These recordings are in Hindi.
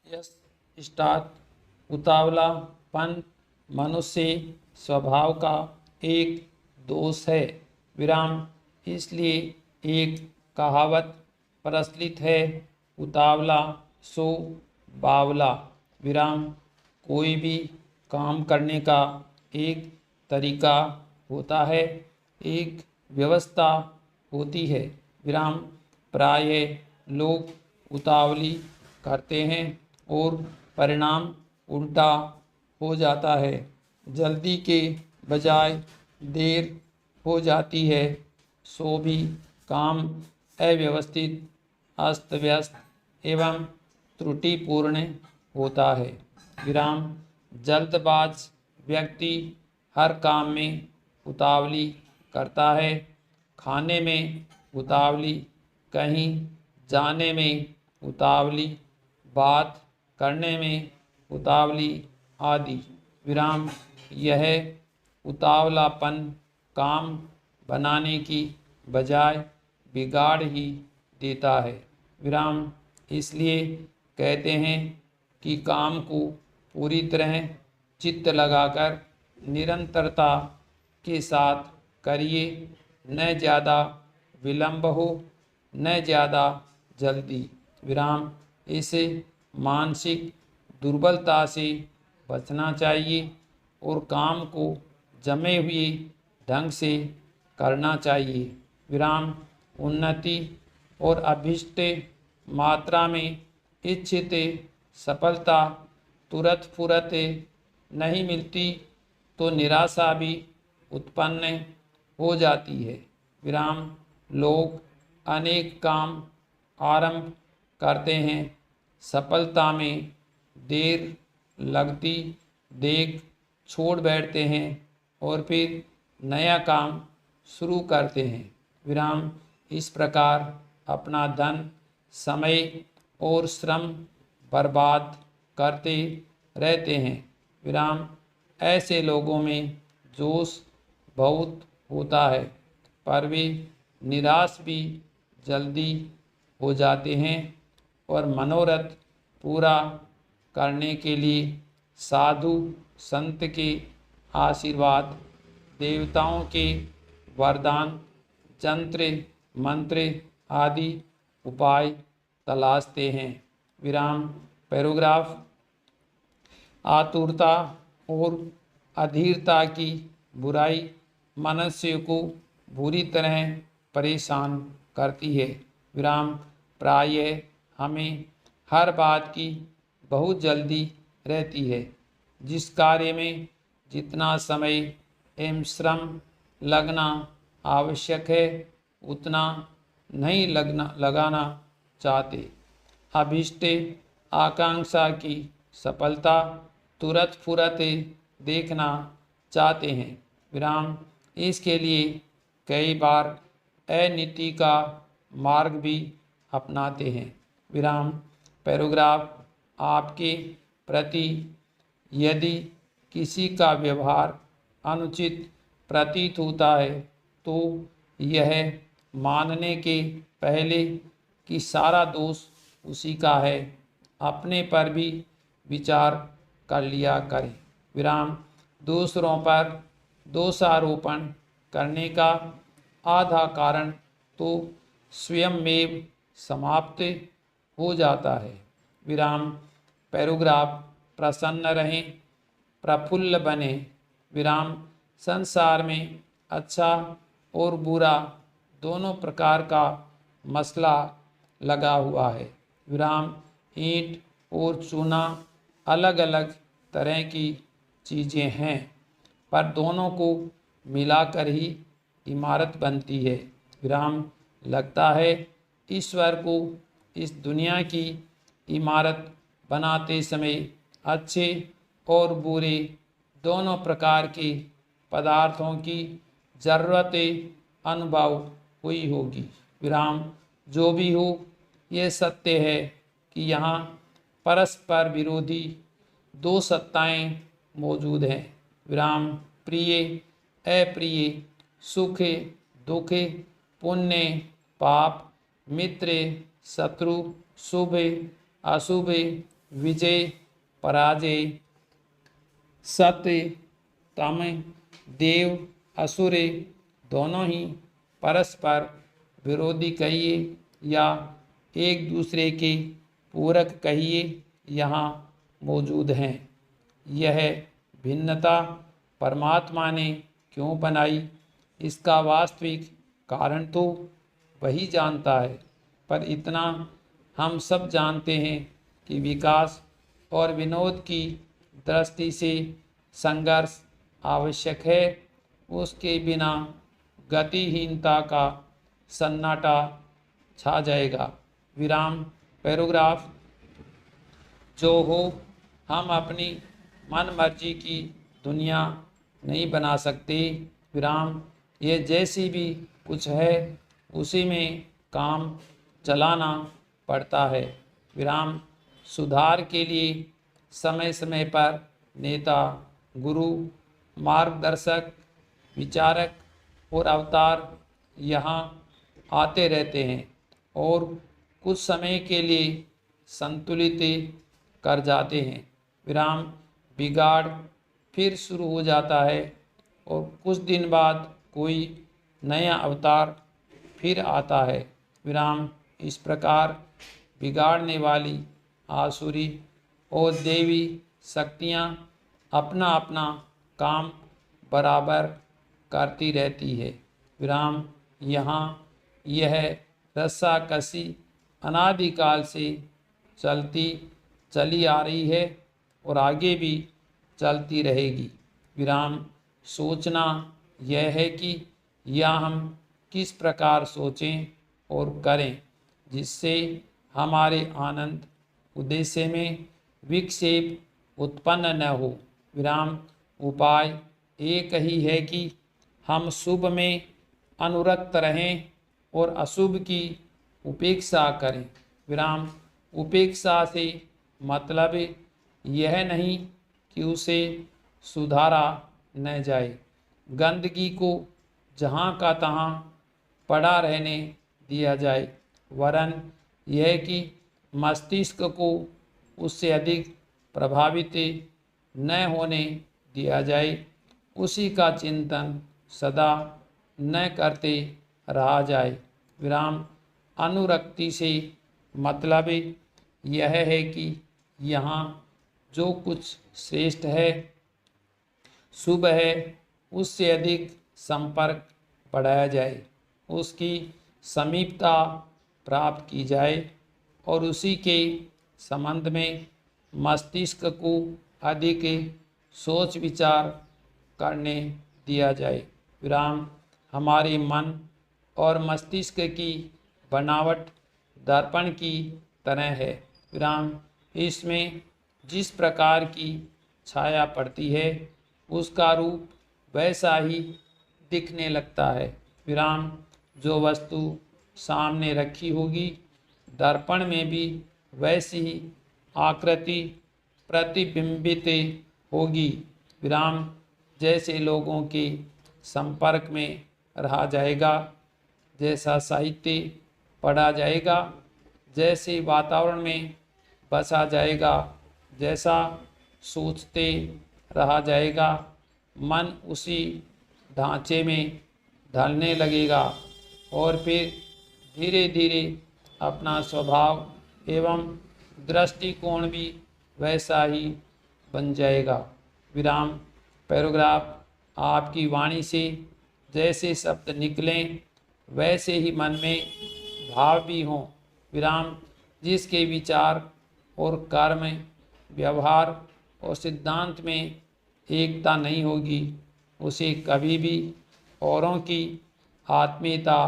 यस स्टार्ट उतावलापन मनुष्य स्वभाव का एक दोष है। विराम इसलिए एक कहावत प्रचलित है, उतावला सो बावला। विराम कोई भी काम करने का एक तरीका होता है, एक व्यवस्था होती है। विराम प्रायः लोग उतावली करते हैं और परिणाम उल्टा हो जाता है। जल्दी के बजाय देर हो जाती है, सो भी काम अव्यवस्थित, अस्त व्यस्त एवं त्रुटिपूर्ण होता है। विराम जल्दबाज व्यक्ति हर काम में उतावली करता है, खाने में उतावली, कहीं जाने में उतावली, बात करने में उतावली आदि। विराम यह उतावलापन काम बनाने की बजाय बिगाड़ ही देता है। विराम इसलिए कहते हैं कि काम को पूरी तरह चित्त लगाकर निरंतरता के साथ करिए, न ज़्यादा विलंब हो न ज़्यादा जल्दी। विराम इस मानसिक दुर्बलता से बचना चाहिए और काम को जमे हुए ढंग से करना चाहिए। विराम उन्नति और अभीष्ट मात्रा में इच्छित सफलता तुरंत फुरत नहीं मिलती तो निराशा भी उत्पन्न हो जाती है। विराम लोग अनेक काम आरंभ करते हैं, सफलता में देर लगती देख छोड़ बैठते हैं और फिर नया काम शुरू करते हैं। विराम इस प्रकार अपना धन, समय और श्रम बर्बाद करते रहते हैं। विराम ऐसे लोगों में जोश बहुत होता है, पर वे निराश भी जल्दी हो जाते हैं और मनोरथ पूरा करने के लिए साधु संत के आशीर्वाद, देवताओं के वरदान, जंत्र मंत्र आदि उपाय तलाशते हैं। विराम पैराग्राफ आतुरता और अधीरता की बुराई मनुष्य को बुरी तरह परेशान करती है। विराम प्रायः हमें हर बात की बहुत जल्दी रहती है। जिस कार्य में जितना समय एवं श्रम लगना आवश्यक है, उतना नहीं लगाना चाहते। अभीष्ट आकांक्षा की सफलता तुरंत फुरत देखना चाहते हैं। विराम इसके लिए कई बार अनीति का मार्ग भी अपनाते हैं। विराम पैराग्राफ आपके प्रति यदि किसी का व्यवहार अनुचित प्रतीत होता है तो यह मानने के पहले कि सारा दोष उसी का है, अपने पर भी विचार कर लिया करें। विराम दूसरों पर दोषारोपण करने का आधा कारण तो स्वयं में समाप्त हो जाता है। विराम पैराग्राफ प्रसन्न रहें, प्रफुल्ल बने। विराम संसार में अच्छा और बुरा दोनों प्रकार का मसला लगा हुआ है। विराम ईंट और चूना अलग अलग तरह की चीज़ें हैं, पर दोनों को मिलाकर ही इमारत बनती है। विराम लगता है ईश्वर को इस दुनिया की इमारत बनाते समय अच्छे और बुरे दोनों प्रकार के पदार्थों की जरूरत अनुभव हुई होगी। विराम जो भी हो, ये सत्य है कि यहाँ परस्पर विरोधी दो सत्ताएं मौजूद हैं। विराम प्रिय अप्रिय, सुख दुख, पुण्य पाप, मित्र शत्रु, शुभ अशुभ, विजय पराजय, सत्य तम, देव असुर दोनों ही परस्पर विरोधी कहिए या एक दूसरे के पूरक कहिए यहाँ मौजूद हैं। यह भिन्नता परमात्मा ने क्यों बनाई, इसका वास्तविक कारण तो वही जानता है, पर इतना हम सब जानते हैं कि विकास और विनोद की दृष्टि से संघर्ष आवश्यक है। उसके बिना गतिहीनता का सन्नाटा छा जाएगा। विराम। पैराग्राफ। जो हो, हम अपनी मन मर्जी की दुनिया नहीं बना सकते। विराम। ये जैसी भी कुछ है उसी में काम चलाना पड़ता है। विराम। सुधार के लिए समय समय पर नेता, गुरु, मार्गदर्शक, विचारक और अवतार यहाँ आते रहते हैं और कुछ समय के लिए संतुलित कर जाते हैं। विराम। बिगाड़ फिर शुरू हो जाता है और कुछ दिन बाद कोई नया अवतार फिर आता है। विराम। इस प्रकार बिगाड़ने वाली आसुरी और देवी शक्तियाँ अपना अपना काम बराबर करती रहती है। विराम। यहाँ यह रस्साकसी अनादिकाल से चलती चली आ रही है और आगे भी चलती रहेगी। विराम। सोचना यह है कि यह हम किस प्रकार सोचें और करें जिससे हमारे आनंद उद्देश्य में विक्षेप उत्पन्न न हो। विराम। उपाय एक ही है कि हम शुभ में अनुरक्त रहें और अशुभ की उपेक्षा करें। विराम। उपेक्षा से मतलब यह नहीं कि उसे सुधारा न जाए, गंदगी को जहाँ का तहाँ पड़ा रहने दिया जाए, वरन यह कि मस्तिष्क को उससे अधिक प्रभावित न होने दिया जाए, उसी का चिंतन सदा न करते रहा जाए। विराम। अनुरक्ति से मतलब यह है कि यहाँ जो कुछ श्रेष्ठ है, शुभ है, उससे अधिक संपर्क बढ़ाया जाए, उसकी समीपता प्राप्त की जाए और उसी के संबंध में मस्तिष्क को अधिक सोच विचार करने दिया जाए। विराम। हमारे मन और मस्तिष्क की बनावट दर्पण की तरह है। विराम। इसमें जिस प्रकार की छाया पड़ती है उसका रूप वैसा ही दिखने लगता है। विराम। जो वस्तु सामने रखी होगी दर्पण में भी वैसी ही आकृति प्रतिबिंबित होगी। विराम। जैसे लोगों के संपर्क में रहा जाएगा, जैसा साहित्य पढ़ा जाएगा, जैसे वातावरण में बसा जाएगा, जैसा सोचते रहा जाएगा, मन उसी ढांचे में ढलने लगेगा और फिर धीरे धीरे अपना स्वभाव एवं दृष्टिकोण भी वैसा ही बन जाएगा। विराम। पैराग्राफ। आपकी वाणी से जैसे शब्द निकलें वैसे ही मन में भाव भी हों। विराम। जिसके विचार और कर्म, व्यवहार और सिद्धांत में एकता नहीं होगी उसे कभी भी औरों की आत्मीयता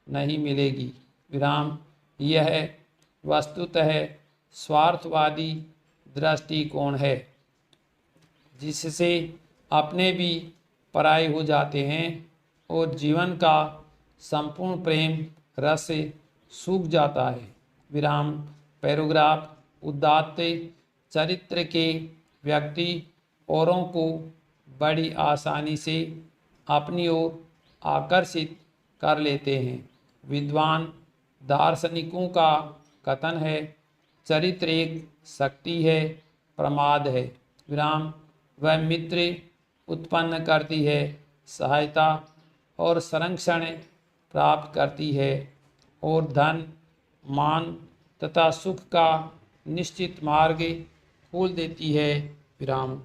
नहीं मिलेगी। विराम। यह वस्तुतः स्वार्थवादी दृष्टिकोण है जिससे अपने भी पराये हो जाते हैं और जीवन का संपूर्ण प्रेम रस सूख जाता है। विराम। पैराग्राफ। उदात्त चरित्र के व्यक्ति औरों को बड़ी आसानी से अपनी ओर आकर्षित कर लेते हैं। विद्वान दार्शनिकों का कथन है, चरित्र एक शक्ति है, प्रमाद है। विराम। वह मित्र उत्पन्न करती है, सहायता और संरक्षण प्राप्त करती है और धन, मान तथा सुख का निश्चित मार्ग खोल देती है। विराम।